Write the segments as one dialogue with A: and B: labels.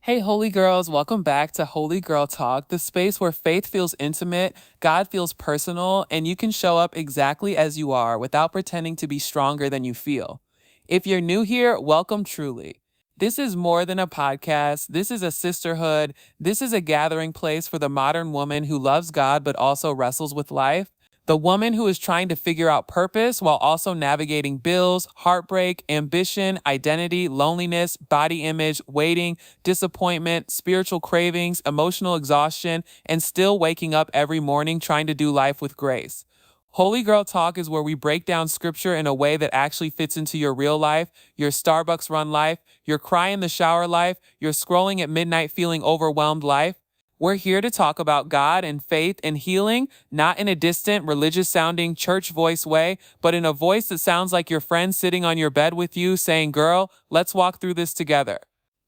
A: Hey, Holy Girls, welcome back to Holy Girl Talk, the space where faith feels intimate, God feels personal, and you can show up exactly as you are without pretending to be stronger than you feel. If you're new here, welcome truly. This is more than a podcast. This is a sisterhood. This is a gathering place for the modern woman who loves God but also wrestles with life. The woman who is trying to figure out purpose while also navigating bills, heartbreak, ambition, identity, loneliness, body image, waiting, disappointment, spiritual cravings, emotional exhaustion, and still waking up every morning trying to do life with grace. Holy Girl Talk is where we break down scripture in a way that actually fits into your real life, your Starbucks run life, your cry in the shower life, your scrolling at midnight feeling overwhelmed life. We're here to talk about God and faith and healing, not in a distant, religious sounding church voice way, but in a voice that sounds like your friend sitting on your bed with you saying, "Girl, let's walk through this together."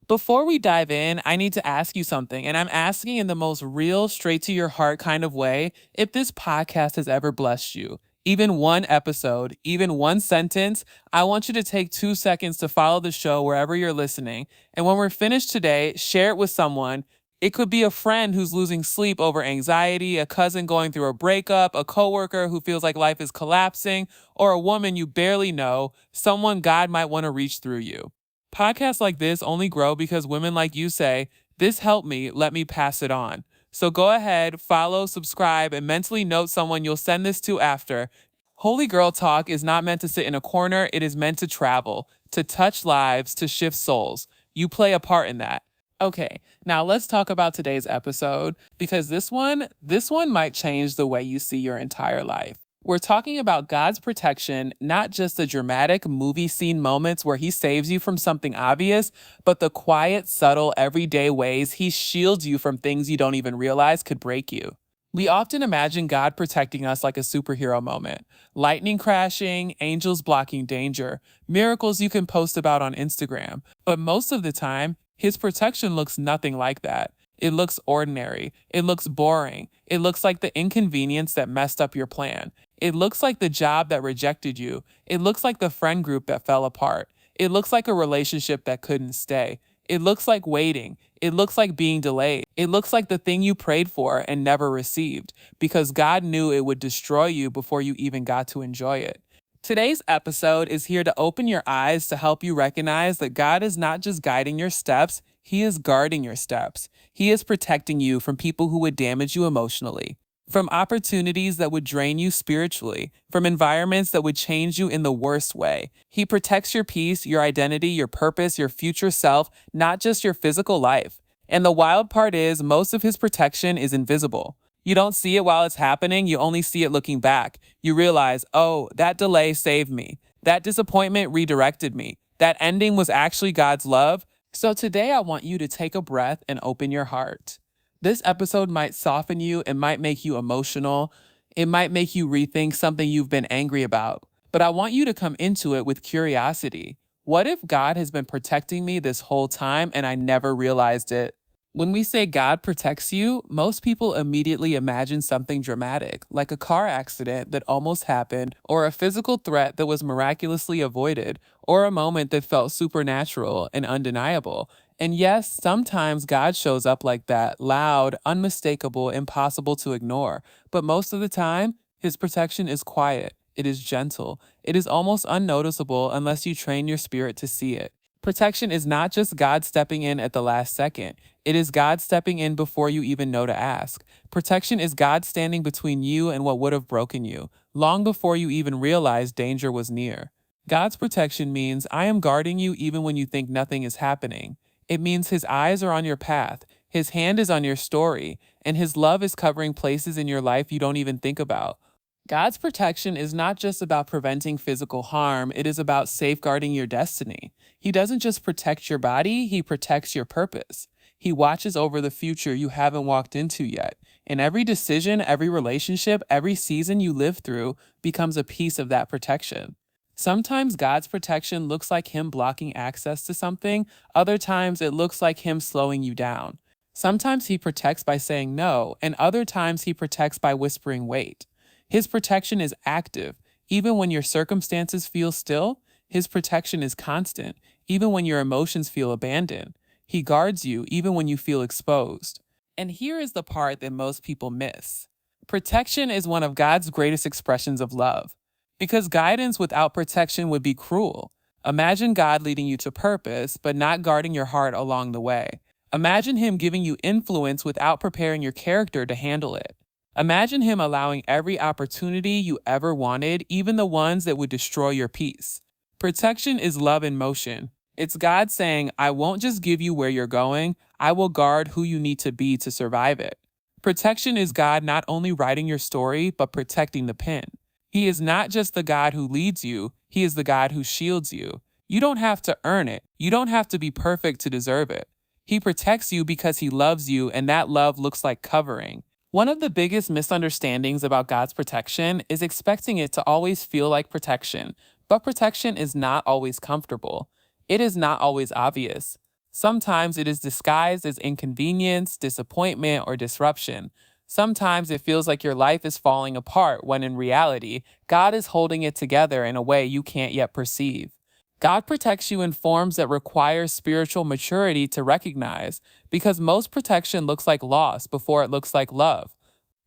A: Before we dive in, I need to ask you something, and I'm asking in the most real, straight to your heart kind of way if this podcast has ever blessed you. Even one episode, even one sentence, I want you to take 2 seconds to follow the show wherever you're listening. And when we're finished today, share it with someone. It could be a friend who's losing sleep over anxiety, a cousin going through a breakup, a coworker who feels like life is collapsing, or a woman you barely know, someone God might want to reach through you. Podcasts like this only grow because women like you say, "This helped me, let me pass it on." So go ahead, follow, subscribe, and mentally note someone you'll send this to after. Holy Girl Talk is not meant to sit in a corner, it is meant to travel, to touch lives, to shift souls. You play a part in that. Okay, now let's talk about today's episode because this one might change the way you see your entire life. We're talking about God's protection, not just the dramatic movie scene moments where he saves you from something obvious, but the quiet, subtle, everyday ways he shields you from things you don't even realize could break you. We often imagine God protecting us like a superhero moment. Lightning crashing, angels blocking danger, miracles you can post about on Instagram. But most of the time, his protection looks nothing like that. It looks ordinary. It looks boring. It looks like the inconvenience that messed up your plan. It looks like the job that rejected you. It looks like the friend group that fell apart. It looks like a relationship that couldn't stay. It looks like waiting. It looks like being delayed. It looks like the thing you prayed for and never received because God knew it would destroy you before you even got to enjoy it. Today's episode is here to open your eyes to help you recognize that God is not just guiding your steps, he is guarding your steps. He is protecting you from people who would damage you emotionally, from opportunities that would drain you spiritually, from environments that would change you in the worst way. He protects your peace, your identity, your purpose, your future self, not just your physical life. And the wild part is, most of his protection is invisible. You don't see it while it's happening, you only see it looking back. You realize, oh, that delay saved me. That disappointment redirected me. That ending was actually God's love. So today I want you to take a breath and open your heart. This episode might soften you, it might make you emotional, it might make you rethink something you've been angry about. But I want you to come into it with curiosity. What if God has been protecting me this whole time and I never realized it? When we say God protects you, most people immediately imagine something dramatic, like a car accident that almost happened, or a physical threat that was miraculously avoided, or a moment that felt supernatural and undeniable. And yes, sometimes God shows up like that, loud, unmistakable, impossible to ignore. But most of the time, his protection is quiet, it is gentle, it is almost unnoticeable unless you train your spirit to see it. Protection is not just God stepping in at the last second. It is God stepping in before you even know to ask. Protection is God standing between you and what would have broken you, long before you even realized danger was near. God's protection means I am guarding you even when you think nothing is happening. It means his eyes are on your path, his hand is on your story, and his love is covering places in your life you don't even think about. God's protection is not just about preventing physical harm, it is about safeguarding your destiny. He doesn't just protect your body, he protects your purpose. He watches over the future you haven't walked into yet. And every decision, every relationship, every season you live through becomes a piece of that protection. Sometimes God's protection looks like him blocking access to something, other times it looks like him slowing you down. Sometimes he protects by saying no, and other times he protects by whispering wait. His protection is active. Even when your circumstances feel still, his protection is constant, even when your emotions feel abandoned. He guards you even when you feel exposed. And here is the part that most people miss. Protection is one of God's greatest expressions of love. Because guidance without protection would be cruel. Imagine God leading you to purpose, but not guarding your heart along the way. Imagine Him giving you influence without preparing your character to handle it. Imagine Him allowing every opportunity you ever wanted, even the ones that would destroy your peace. Protection is love in motion. It's God saying, I won't just give you where you're going, I will guard who you need to be to survive it. Protection is God not only writing your story, but protecting the pen. He is not just the God who leads you, He is the God who shields you. You don't have to earn it. You don't have to be perfect to deserve it. He protects you because He loves you, and that love looks like covering. One of the biggest misunderstandings about God's protection is expecting it to always feel like protection, but protection is not always comfortable. It is not always obvious. Sometimes it is disguised as inconvenience, disappointment, or disruption. Sometimes it feels like your life is falling apart when in reality, God is holding it together in a way you can't yet perceive. God protects you in forms that require spiritual maturity to recognize, because most protection looks like loss before it looks like love.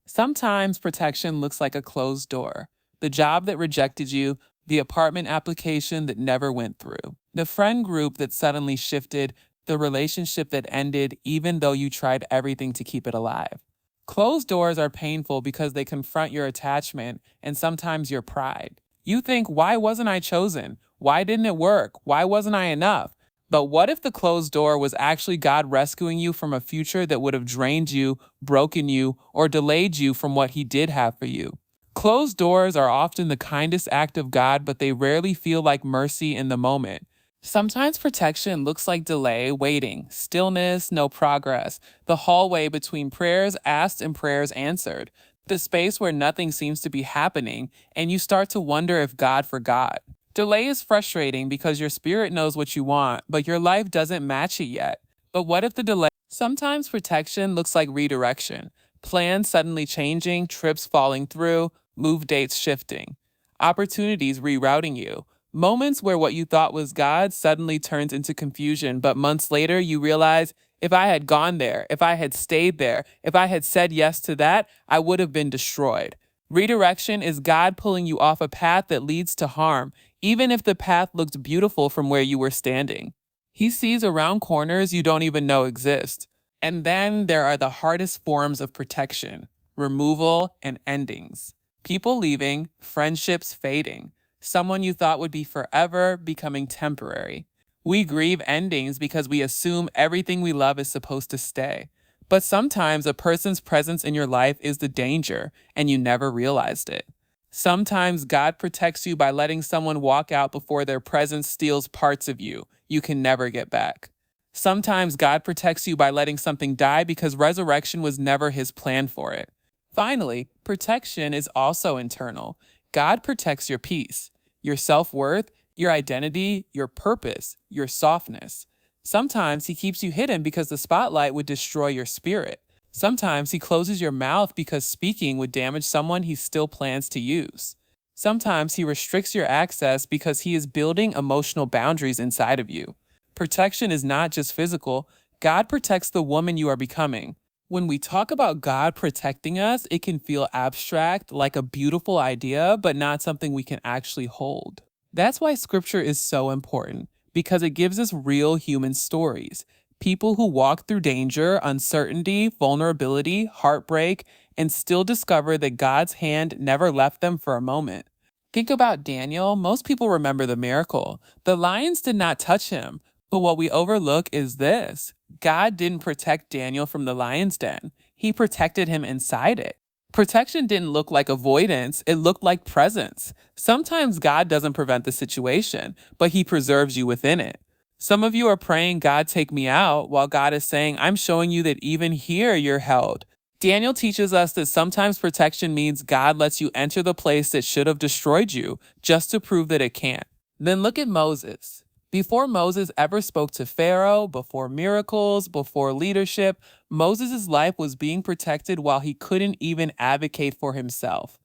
A: Sometimes protection looks like a closed door, the job that rejected you, the apartment application that never went through, the friend group that suddenly shifted, the relationship that ended even though you tried everything to keep it alive. Closed doors are painful because they confront your attachment and sometimes your pride. You think, why wasn't I chosen? Why didn't it work? Why wasn't I enough? But what if the closed door was actually God rescuing you from a future that would have drained you, broken you, or delayed you from what He did have for you? Closed doors are often the kindest act of God, but they rarely feel like mercy in the moment. Sometimes protection looks like delay, waiting, stillness, no progress, the hallway between prayers asked and prayers answered, the space where nothing seems to be happening, and you start to wonder if God forgot. Delay is frustrating because your spirit knows what you want, but your life doesn't match it yet. But what if the delay? Sometimes protection looks like redirection, plans suddenly changing, trips falling through, move dates shifting, opportunities rerouting you. Moments where what you thought was God suddenly turns into confusion, but months later you realize, if I had gone there, if I had stayed there, if I had said yes to that, I would have been destroyed. Redirection is God pulling you off a path that leads to harm, even if the path looked beautiful from where you were standing. He sees around corners you don't even know exist. And then there are the hardest forms of protection: removal and endings. People leaving, friendships fading, someone you thought would be forever becoming temporary. We grieve endings because we assume everything we love is supposed to stay. But sometimes a person's presence in your life is the danger, and you never realized it. Sometimes God protects you by letting someone walk out before their presence steals parts of you can never get back. Sometimes God protects you by letting something die because resurrection was never His plan for it. Finally, protection is also internal. God protects your peace, your self-worth, your identity, your purpose, your softness. Sometimes He keeps you hidden because the spotlight would destroy your spirit. Sometimes He closes your mouth because speaking would damage someone He still plans to use. Sometimes He restricts your access because He is building emotional boundaries inside of you. Protection is not just physical. God protects the woman you are becoming. When we talk about God protecting us, it can feel abstract, like a beautiful idea, but not something we can actually hold. That's why Scripture is so important, because it gives us real human stories. People who walk through danger, uncertainty, vulnerability, heartbreak, and still discover that God's hand never left them for a moment. Think about Daniel. Most people remember the miracle. The lions did not touch him. But what we overlook is this: God didn't protect Daniel from the lion's den. He protected him inside it. Protection didn't look like avoidance, it looked like presence. Sometimes God doesn't prevent the situation, but He preserves you within it. Some of you are praying, God, take me out, while God is saying, I'm showing you that even here you're held. Daniel teaches us that sometimes protection means God lets you enter the place that should have destroyed you, just to prove that it can't. Then look at Moses. Before Moses ever spoke to Pharaoh, before miracles, before leadership, Moses' life was being protected while he couldn't even advocate for himself.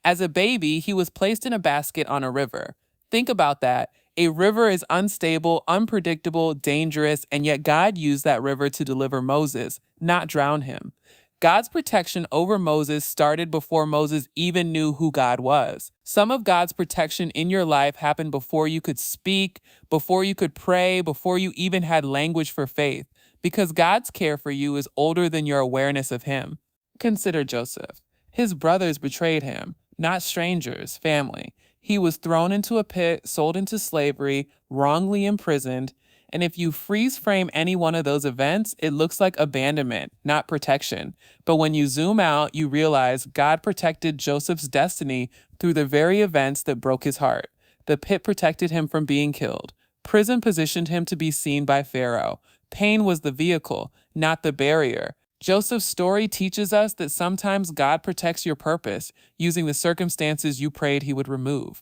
A: As a baby, he was placed in a basket on a river. Think about that. A river is unstable, unpredictable, dangerous, and yet God used that river to deliver Moses, not drown him. God's protection over Moses started before Moses even knew who God was. Some of God's protection in your life happened before you could speak, before you could pray, before you even had language for faith, because God's care for you is older than your awareness of Him. Consider Joseph. His brothers betrayed him, not strangers, family. He was thrown into a pit, sold into slavery, wrongly imprisoned, and if you freeze frame any one of those events, it looks like abandonment, not protection. But when you zoom out, you realize God protected Joseph's destiny through the very events that broke his heart. The pit protected him from being killed. Prison positioned him to be seen by Pharaoh. Pain was the vehicle, not the barrier. Joseph's story teaches us that sometimes God protects your purpose, using the circumstances you prayed he would remove.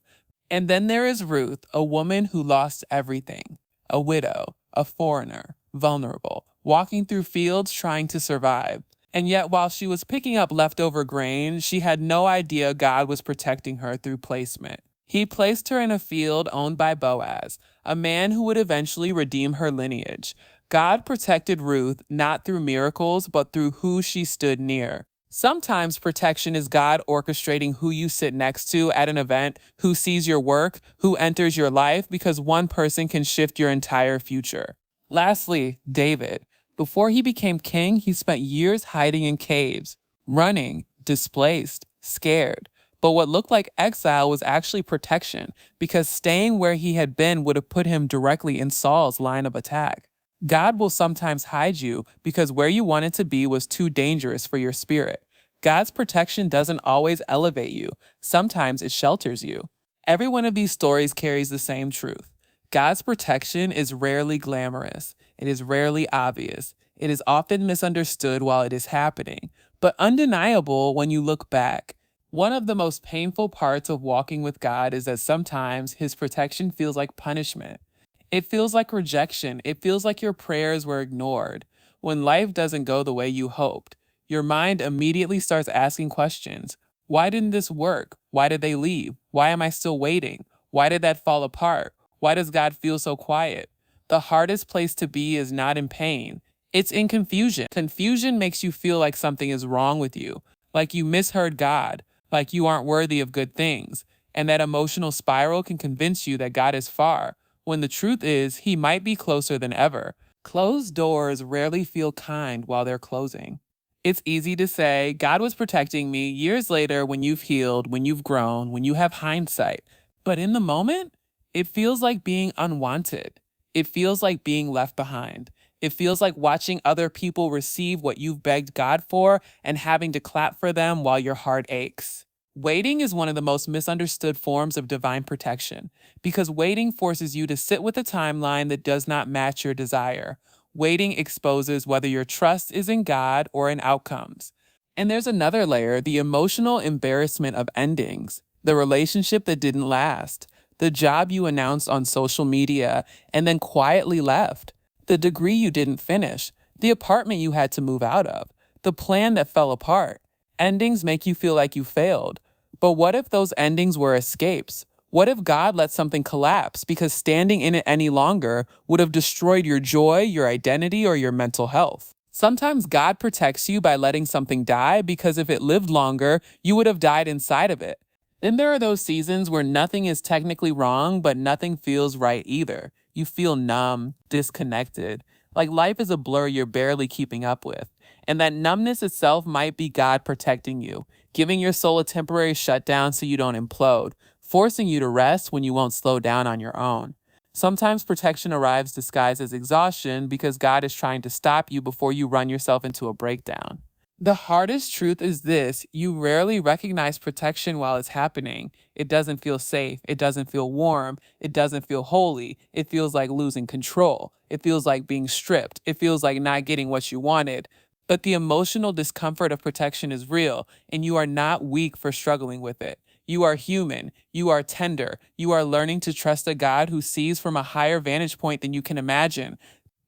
A: And then there is Ruth, a woman who lost everything. A widow, a foreigner, vulnerable, walking through fields trying to survive. And yet, while she was picking up leftover grain, she had no idea God was protecting her through placement. He placed her in a field owned by Boaz, a man who would eventually redeem her lineage. God protected Ruth not through miracles, but through who she stood near. Sometimes protection is God orchestrating who you sit next to at an event, who sees your work, who enters your life, because one person can shift your entire future. Lastly, David. Before he became king, he spent years hiding in caves, running, displaced, scared. But what looked like exile was actually protection, because staying where he had been would have put him directly in Saul's line of attack. God will sometimes hide you because where you wanted to be was too dangerous for your spirit. God's protection doesn't always elevate you. Sometimes it shelters you. Every one of these stories carries the same truth. God's protection is rarely glamorous. It is rarely obvious. It is often misunderstood while it is happening, but undeniable when you look back. One of the most painful parts of walking with God is that sometimes His protection feels like punishment. It feels like rejection. It feels like your prayers were ignored. When life doesn't go the way you hoped, your mind immediately starts asking questions. Why didn't this work? Why did they leave? Why am I still waiting? Why did that fall apart? Why does God feel so quiet? The hardest place to be is not in pain. It's in confusion. Confusion makes you feel like something is wrong with you, like you misheard God, like you aren't worthy of good things. And that emotional spiral can convince you that God is far, when the truth is, He might be closer than ever. Closed doors rarely feel kind while they're closing. It's easy to say, God was protecting me years later when you've healed, when you've grown, when you have hindsight. But in the moment, it feels like being unwanted. It feels like being left behind. It feels like watching other people receive what you've begged God for and having to clap for them while your heart aches. Waiting is one of the most misunderstood forms of divine protection because waiting forces you to sit with a timeline that does not match your desire. Waiting exposes whether your trust is in God or in outcomes. And there's another layer, the emotional embarrassment of endings, the relationship that didn't last, the job you announced on social media and then quietly left, the degree you didn't finish, the apartment you had to move out of, the plan that fell apart. Endings make you feel like you failed. But what if those endings were escapes? What if God let something collapse because standing in it any longer would have destroyed your joy, your identity, or your mental health? Sometimes God protects you by letting something die because if it lived longer, you would have died inside of it. Then there are those seasons where nothing is technically wrong, but nothing feels right either. You feel numb, disconnected, like life is a blur you're barely keeping up with. And that numbness itself might be God protecting you, giving your soul a temporary shutdown so you don't implode, forcing you to rest when you won't slow down on your own. Sometimes protection arrives disguised as exhaustion because God is trying to stop you before you run yourself into a breakdown. The hardest truth is this: you rarely recognize protection while it's happening. It doesn't feel safe. It doesn't feel warm. It doesn't feel holy. It feels like losing control. It feels like being stripped. It feels like not getting what you wanted. But the emotional discomfort of protection is real, and you are not weak for struggling with it. You are human. You are tender. You are learning to trust a God who sees from a higher vantage point than you can imagine.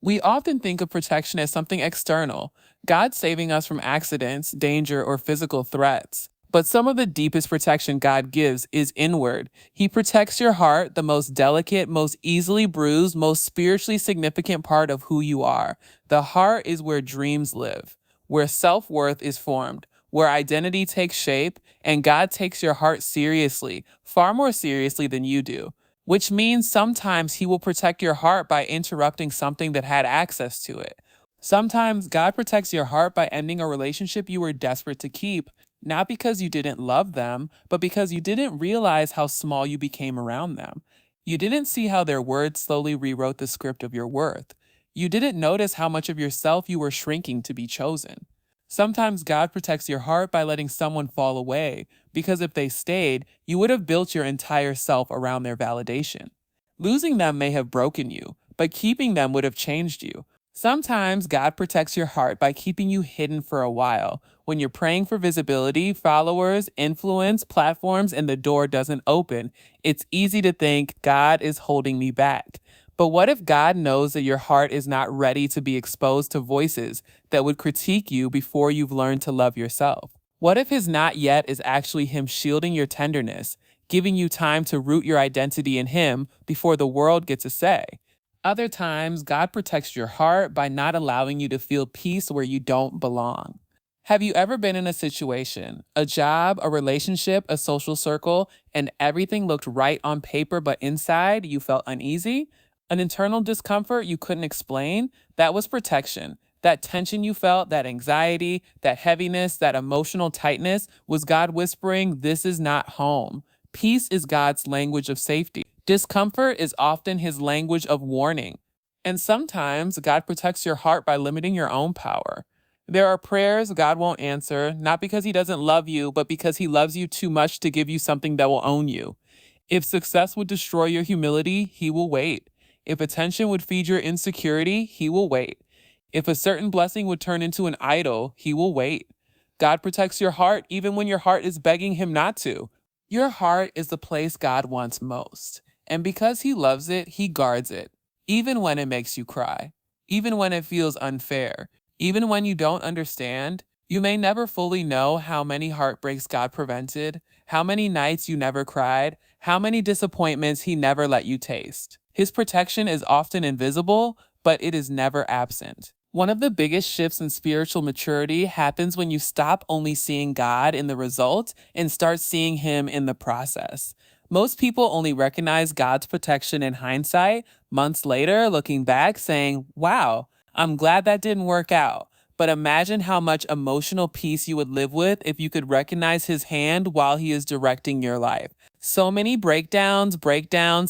A: We often think of protection as something external, God saving us from accidents, danger, or physical threats. But some of the deepest protection God gives is inward. He protects your heart, the most delicate, most easily bruised, most spiritually significant part of who you are. The heart is where dreams live, where self worth is formed, where identity takes shape, and God takes your heart seriously, far more seriously than you do. Which means sometimes He will protect your heart by interrupting something that had access to it. Sometimes God protects your heart by ending a relationship you were desperate to keep, not because you didn't love them, but because you didn't realize how small you became around them. You didn't see how their words slowly rewrote the script of your worth. You didn't notice how much of yourself you were shrinking to be chosen. Sometimes God protects your heart by letting someone fall away, because if they stayed, you would have built your entire self around their validation. Losing them may have broken you, but keeping them would have changed you. Sometimes God protects your heart by keeping you hidden for a while. When you're praying for visibility, followers, influence, platforms, and the door doesn't open, it's easy to think God is holding me back. But what if God knows that your heart is not ready to be exposed to voices that would critique you before you've learned to love yourself? What if His not yet is actually Him shielding your tenderness, giving you time to root your identity in Him before the world gets a say? Other times, God protects your heart by not allowing you to feel peace where you don't belong. Have you ever been in a situation, a job, a relationship, a social circle, and everything looked right on paper, but inside you felt uneasy? An internal discomfort you couldn't explain? That was protection. That tension you felt, that anxiety, that heaviness, that emotional tightness was God whispering, "This is not home." Peace is God's language of safety. Discomfort is often His language of warning. And sometimes God protects your heart by limiting your own power. There are prayers God won't answer, not because He doesn't love you, but because He loves you too much to give you something that will own you. If success would destroy your humility, He will wait. If attention would feed your insecurity, He will wait. If a certain blessing would turn into an idol, He will wait. God protects your heart even when your heart is begging Him not to. Your heart is the place God wants most. And because He loves it, He guards it. Even when it makes you cry. Even when it feels unfair. Even when you don't understand. You may never fully know how many heartbreaks God prevented, how many nights you never cried, how many disappointments He never let you taste. His protection is often invisible, but it is never absent. One of the biggest shifts in spiritual maturity happens when you stop only seeing God in the result and start seeing Him in the process. Most people only recognize God's protection in hindsight, months later, looking back, saying, "Wow, I'm glad that didn't work out." But imagine how much emotional peace you would live with if you could recognize His hand while He is directing your life. So many breakdowns,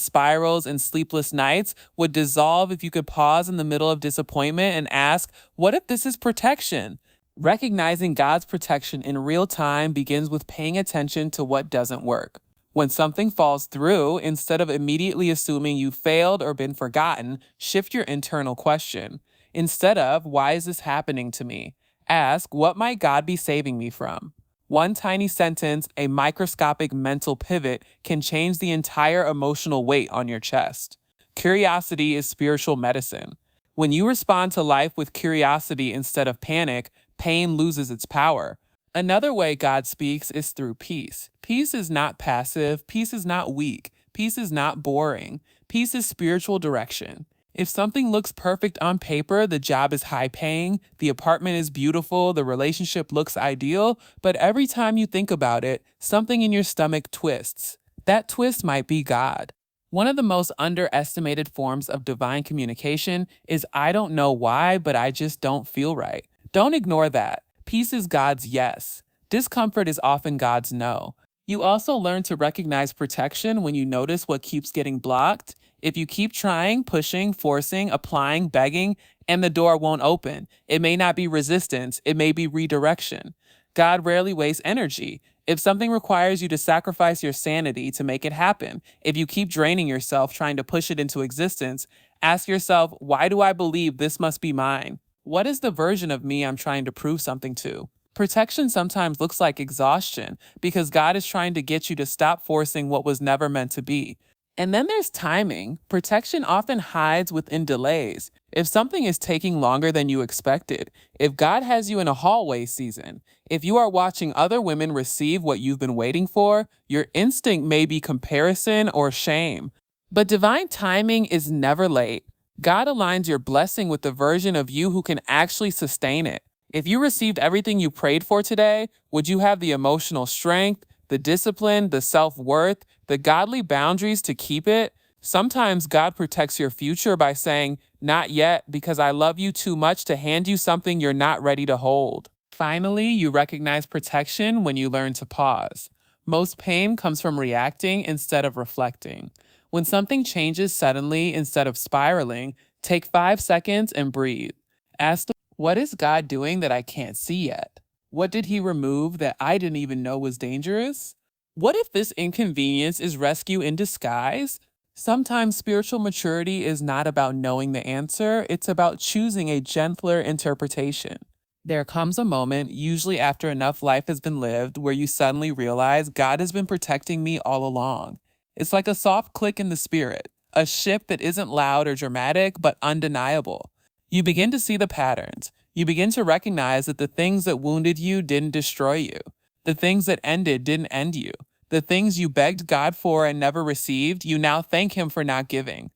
A: spirals, and sleepless nights would dissolve if you could pause in the middle of disappointment and ask, what if this is protection? Recognizing God's protection in real time begins with paying attention to what doesn't work. When something falls through, instead of immediately assuming you failed or been forgotten, shift your internal question. Instead of, why is this happening to me? Ask, what might God be saving me from? One tiny sentence, a microscopic mental pivot, can change the entire emotional weight on your chest. Curiosity is spiritual medicine. When you respond to life with curiosity instead of panic, pain loses its power. Another way God speaks is through peace. Peace is not passive, peace is not weak, peace is not boring. Peace is spiritual direction. If something looks perfect on paper, the job is high paying, the apartment is beautiful, the relationship looks ideal, but every time you think about it, something in your stomach twists. That twist might be God. One of the most underestimated forms of divine communication is I don't know why, but I just don't feel right. Don't ignore that. Peace is God's yes. Discomfort is often God's no. You also learn to recognize protection when you notice what keeps getting blocked. If you keep trying, pushing, forcing, applying, begging, and the door won't open, it may not be resistance, it may be redirection. God rarely wastes energy. If something requires you to sacrifice your sanity to make it happen, if you keep draining yourself trying to push it into existence, ask yourself, why do I believe this must be mine? What is the version of me I'm trying to prove something to? Protection sometimes looks like exhaustion because God is trying to get you to stop forcing what was never meant to be. And then there's timing. Protection often hides within delays. If something is taking longer than you expected, if God has you in a hallway season, if you are watching other women receive what you've been waiting for, your instinct may be comparison or shame. But divine timing is never late. God aligns your blessing with the version of you who can actually sustain it. If you received everything you prayed for today, would you have the emotional strength, the discipline, the self worth, the godly boundaries to keep it? Sometimes God protects your future by saying, "Not yet, because I love you too much to hand you something you're not ready to hold." Finally, you recognize protection when you learn to pause. Most pain comes from reacting instead of reflecting. When something changes suddenly instead of spiraling, take 5 seconds and breathe. Ask, what is God doing that I can't see yet? What did he remove that I didn't even know was dangerous? What if this inconvenience is rescue in disguise? Sometimes spiritual maturity is not about knowing the answer, it's about choosing a gentler interpretation. There comes a moment, usually after enough life has been lived, where you suddenly realize God has been protecting me all along. It's like a soft click in the spirit, a shift that isn't loud or dramatic, but undeniable. You begin to see the patterns. You begin to recognize that the things that wounded you didn't destroy you. The things that ended didn't end you. The things you begged God for and never received, you now thank Him for not giving.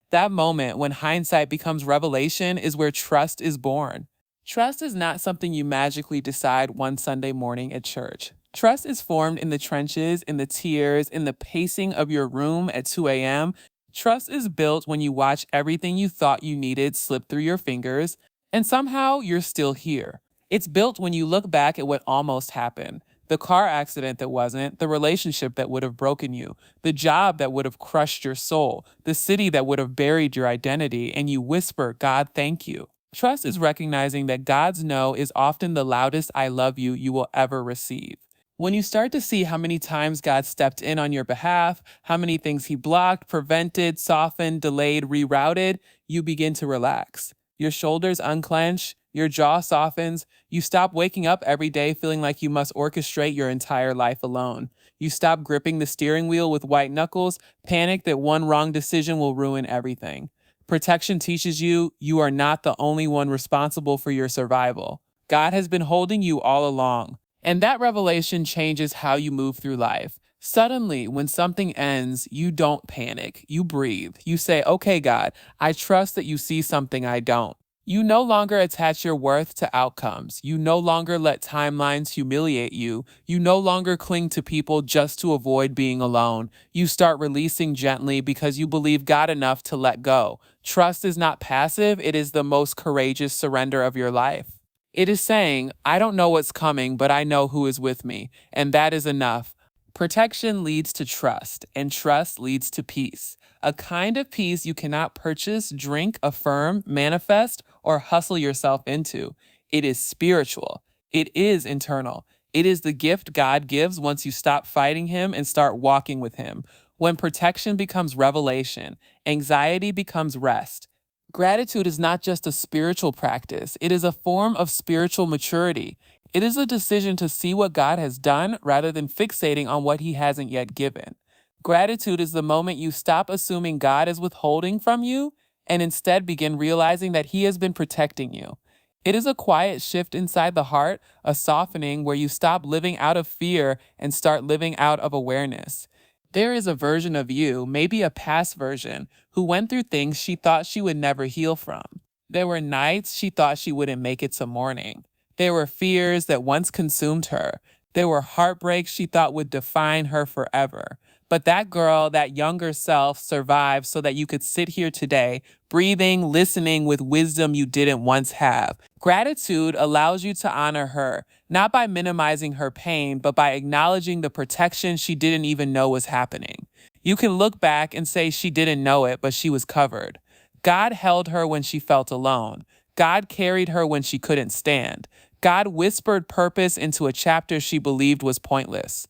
A: That moment when hindsight becomes revelation is where trust is born. Trust is not something you magically decide one Sunday morning at church. Trust is formed in the trenches, in the tears, in the pacing of your room at 2 a.m. Trust is built when you watch everything you thought you needed slip through your fingers, and somehow you're still here. It's built when you look back at what almost happened. The car accident that wasn't, the relationship that would have broken you, the job that would have crushed your soul, the city that would have buried your identity, and you whisper, "God, thank you." Trust is recognizing that God's no is often the loudest "I love you" you will ever receive. When you start to see how many times God stepped in on your behalf, how many things He blocked, prevented, softened, delayed, rerouted, you begin to relax. Your shoulders unclench, your jaw softens, you stop waking up every day feeling like you must orchestrate your entire life alone. You stop gripping the steering wheel with white knuckles, panic that one wrong decision will ruin everything. Protection teaches you you are not the only one responsible for your survival. God has been holding you all along. And that revelation changes how you move through life. Suddenly, when something ends, you don't panic. You breathe. You say, "Okay, God, I trust that you see something I don't." You no longer attach your worth to outcomes. You no longer let timelines humiliate you. You no longer cling to people just to avoid being alone. You start releasing gently because you believe God enough to let go. Trust is not passive, it is the most courageous surrender of your life. It is saying, "I don't know what's coming, but I know who is with me," and that is enough. Protection leads to trust, and trust leads to peace. A kind of peace you cannot purchase, drink, affirm, manifest, or hustle yourself into. It is spiritual. It is internal. It is the gift God gives once you stop fighting Him and start walking with Him. When protection becomes revelation, anxiety becomes rest. Gratitude is not just a spiritual practice, it is a form of spiritual maturity. It is a decision to see what God has done rather than fixating on what He hasn't yet given. Gratitude is the moment you stop assuming God is withholding from you and instead begin realizing that He has been protecting you. It is a quiet shift inside the heart, a softening where you stop living out of fear and start living out of awareness. There is a version of you, maybe a past version, who went through things she thought she would never heal from. There were nights she thought she wouldn't make it to morning. There were fears that once consumed her. There were heartbreaks she thought would define her forever. But that girl, that younger self, survived so that you could sit here today, breathing, listening with wisdom you didn't once have. Gratitude allows you to honor her, not by minimizing her pain, but by acknowledging the protection she didn't even know was happening. You can look back and say she didn't know it, but she was covered. God held her when she felt alone. God carried her when she couldn't stand. God whispered purpose into a chapter she believed was pointless.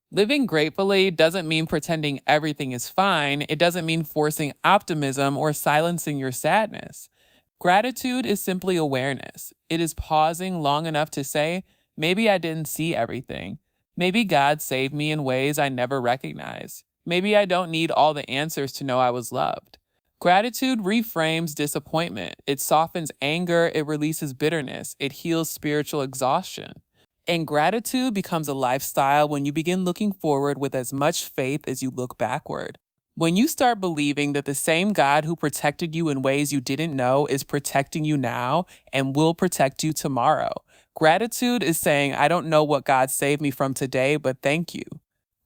A: Living gratefully doesn't mean pretending everything is fine. It doesn't mean forcing optimism or silencing your sadness. Gratitude is simply awareness. It is pausing long enough to say, maybe I didn't see everything. Maybe God saved me in ways I never recognized. Maybe I don't need all the answers to know I was loved. Gratitude reframes disappointment. It softens anger, it releases bitterness, it heals spiritual exhaustion. And gratitude becomes a lifestyle when you begin looking forward with as much faith as you look backward. When you start believing that the same God who protected you in ways you didn't know is protecting you now and will protect you tomorrow. Gratitude is saying, I don't know what God saved me from today, but thank you.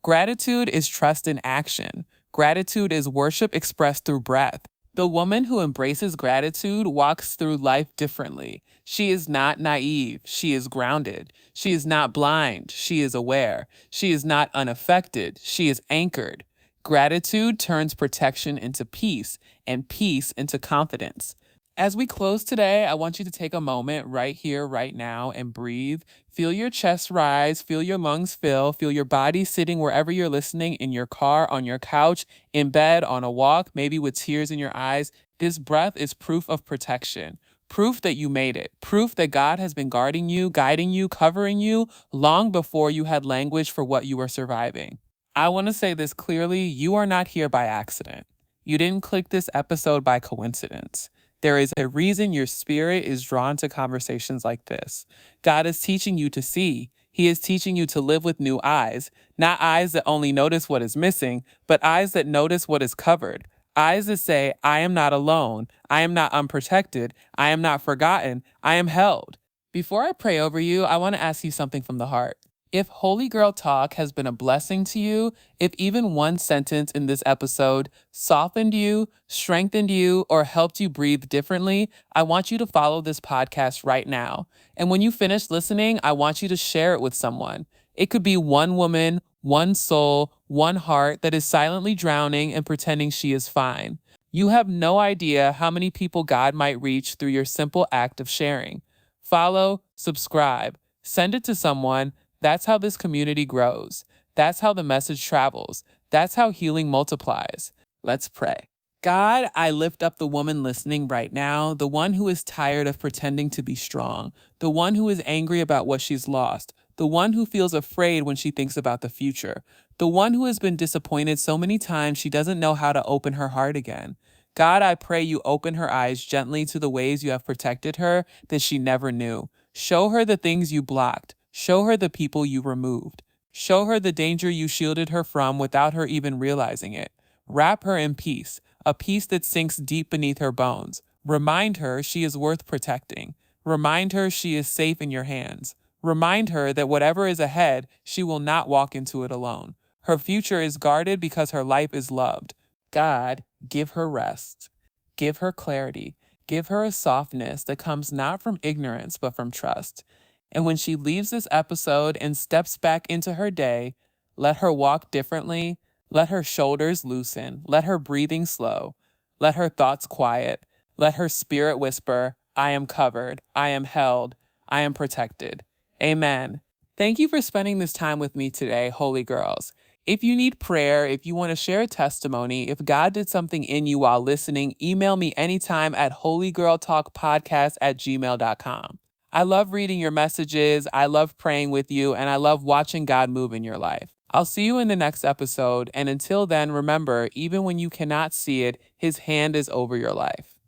A: Gratitude is trust in action. Gratitude is worship expressed through breath. The woman who embraces gratitude walks through life differently. She is not naive. She is grounded. She is not blind. She is aware. She is not unaffected. She is anchored. Gratitude turns protection into peace and peace into confidence. As we close today, I want you to take a moment right here, right now, and breathe. Feel your chest rise, feel your lungs fill, feel your body sitting wherever you're listening, in your car, on your couch, in bed, on a walk, maybe with tears in your eyes. This breath is proof of protection, proof that you made it, proof that God has been guarding you, guiding you, covering you long before you had language for what you were surviving. I want to say this clearly: you are not here by accident. You didn't click this episode by coincidence. There is a reason your spirit is drawn to conversations like this. God is teaching you to see. He is teaching you to live with new eyes, not eyes that only notice what is missing, but eyes that notice what is covered. Eyes that say, I am not alone. I am not unprotected. I am not forgotten. I am held. Before I pray over you, I want to ask you something from the heart. If Holy Girl Talk has been a blessing to you, if even one sentence in this episode softened you, strengthened you, or helped you breathe differently, I want you to follow this podcast right now. And when you finish listening, I want you to share it with someone. It could be one woman, one soul, one heart that is silently drowning and pretending she is fine. You have no idea how many people God might reach through your simple act of sharing. Follow, subscribe, send it to someone. That's how this community grows. That's how the message travels. That's how healing multiplies. Let's pray. God, I lift up the woman listening right now, the one who is tired of pretending to be strong, the one who is angry about what she's lost, the one who feels afraid when she thinks about the future, the one who has been disappointed so many times she doesn't know how to open her heart again. God, I pray you open her eyes gently to the ways you have protected her that she never knew. Show her the things you blocked. Show her the people you removed. Show her the danger you shielded her from without her even realizing it. Wrap her in peace, a peace that sinks deep beneath her bones. Remind her she is worth protecting. Remind her she is safe in your hands. Remind her that whatever is ahead, she will not walk into it alone. Her future is guarded because her life is loved. God, give her rest. Give her clarity. Give her a softness that comes not from ignorance, but from trust. And when she leaves this episode and steps back into her day, let her walk differently. Let her shoulders loosen. Let her breathing slow. Let her thoughts quiet. Let her spirit whisper, I am covered. I am held. I am protected. Amen. Thank you for spending this time with me today, Holy Girls. If you need prayer, if you want to share a testimony, if God did something in you while listening, email me anytime at holygirltalkpodcast@gmail.com. I love reading your messages, I love praying with you, and I love watching God move in your life. I'll see you in the next episode, and until then, remember, even when you cannot see it, His hand is over your life.